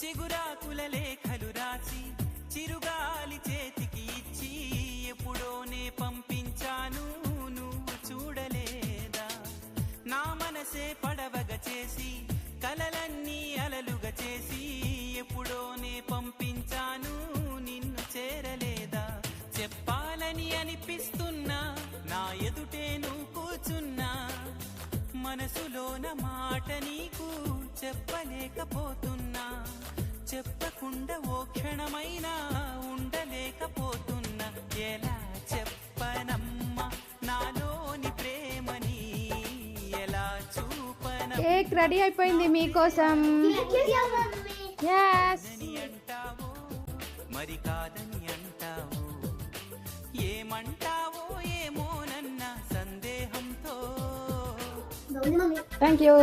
చిగురాకుల లేఖలు రాసి చిరుగాలి చేతికి ఇచ్చి ఎప్పుడోనే పంపించాను నువ్వు చూడలేదా నా మనసే పడవగా చేసి కలలన్నీ అలలుగా చేసి ఎప్పుడోనే పంపించాను నిన్ను చేరలేదా చెప్పాలని అనిపిస్తున్నా నా ఎదుటే నువ్వు కూర్చున్నా మనసులోన మాట నీకు చెప్పలేకపోతున్నా చెప్పకుండా ఓ క్షణమైనా ఉండలేకపోతున్నా ఎలా చెప్పనమ్మా నాలోని ప్రేమని ఎలా చూపన కేక్ రెడీ అయిపోయింది మీకోసం yes అంటావో మరి కాదని అంటావో ఏమంటావో ఏమోనన్న సందేహంతో thank you